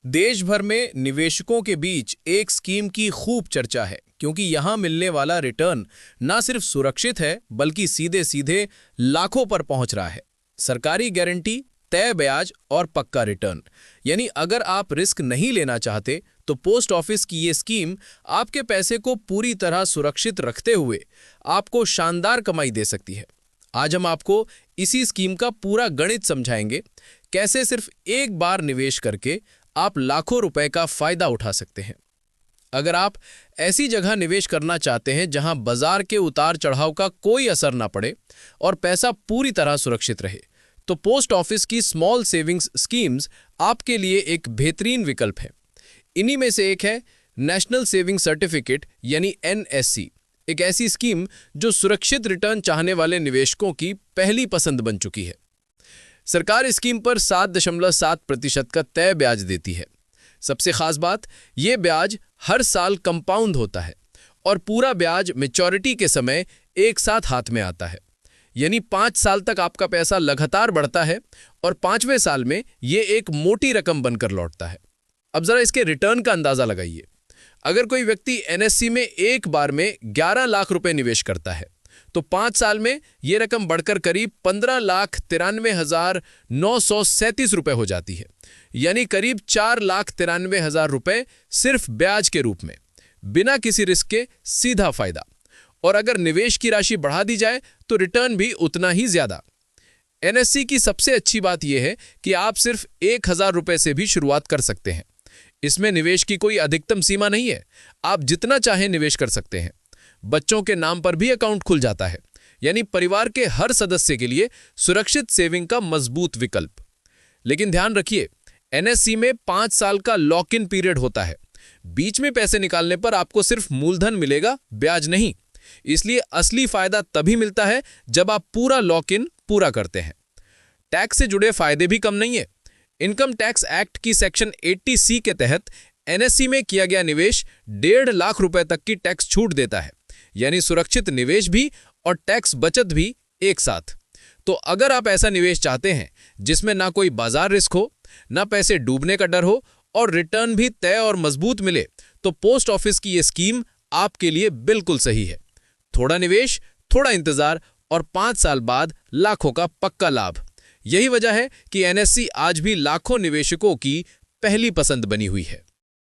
देश भर में निवेशकों के बीच एक स्कीम की खूब चर्चा है क्योंकि यहां मिलने वाला रिटर्न न सिर्फ सुरक्षित है बल्कि सीधे सीधे लाखों पर पहुंच रहा है। सरकारी गारंटी, तय ब्याज और पक्का रिटर्न। यानी अगर आप रिस्क नहीं लेना चाहते तो पोस्ट ऑफिस की ये स्कीम आपके पैसे को पूरी तरह सुरक्षित रखते हुए आपको शानदार कमाई दे सकती है। आज हम आपको इसी स्कीम का पूरा गणित समझाएंगे, कैसे सिर्फ एक बार निवेश करके आप लाखों रुपए का फायदा उठा सकते हैं। अगर आप ऐसी जगह निवेश करना चाहते हैं जहां बाजार के उतार चढ़ाव का कोई असर ना पड़े और पैसा पूरी तरह सुरक्षित रहे, तो पोस्ट ऑफिस की स्मॉल सेविंग्स स्कीम्स आपके लिए एक बेहतरीन विकल्प है। इन्हीं में से एक है नेशनल सेविंग सर्टिफिकेट यानी NSC, एक ऐसी स्कीम जो सुरक्षित रिटर्न चाहने वाले निवेशकों की पहली पसंद बन चुकी है। सरकार इस स्कीम पर 7.7% का तय ब्याज देती है। सबसे खास बात, यह ब्याज हर साल कंपाउंड होता है और पूरा ब्याज मैच्योरिटी के समय एक साथ हाथ में आता है। यानी 5 साल तक आपका पैसा लगातार बढ़ता है और 5वें साल में यह एक मोटी रकम बनकर लौटता है। अब जरा इसके रिटर्न का अंदाजा लगाइए। अगर कोई व्यक्ति NSC में एक बार में 11 लाख रुपए निवेश करता है तो 5 साल में यह रकम बढ़कर करीब 15,93,937 रुपए हो जाती है। यानी करीब 4,93,000 रुपए सिर्फ ब्याज के रूप में, बिना किसी रिस्क के सीधा फायदा। और अगर निवेश की राशि बढ़ा दी जाए तो रिटर्न भी उतना ही ज्यादा। NSC की सबसे अच्छी बात यह है कि आप सिर्फ 1,000 रुपए से भी शुरुआत कर सकते हैं। इसमें निवेश की कोई अधिकतम सीमा नहीं है, आप जितना चाहें निवेश कर सकते हैं। बच्चों के नाम पर भी अकाउंट खुल जाता है, यानी परिवार के हर सदस्य के लिए सुरक्षित सेविंग का मजबूत विकल्प। लेकिन ध्यान रखिए, NSC में 5 साल का लॉक इन पीरियड होता है। बीच में पैसे निकालने पर आपको सिर्फ मूलधन मिलेगा, ब्याज नहीं। इसलिए असली फायदा तभी मिलता है जब आप पूरा लॉक इन पूरा करते हैं। टैक्स से जुड़े फायदे भी कम नहीं है। इनकम टैक्स एक्ट की सेक्शन 80C के तहत NSC में किया गया निवेश 1.5 लाख रुपए तक की टैक्स छूट देता है। यानी सुरक्षित निवेश भी और टैक्स बचत भी एक साथ। तो अगर आप ऐसा निवेश चाहते हैं जिसमें ना कोई बाजार रिस्क हो, ना पैसे डूबने का डर हो और रिटर्न भी तय और मजबूत मिले, तो पोस्ट ऑफिस की यह स्कीम आपके लिए बिल्कुल सही है। थोड़ा निवेश, थोड़ा इंतजार और 5 साल बाद लाखों का पक्का लाभ। यही वजह है कि NSC आज भी लाखों निवेशकों की पहली पसंद बनी हुई है।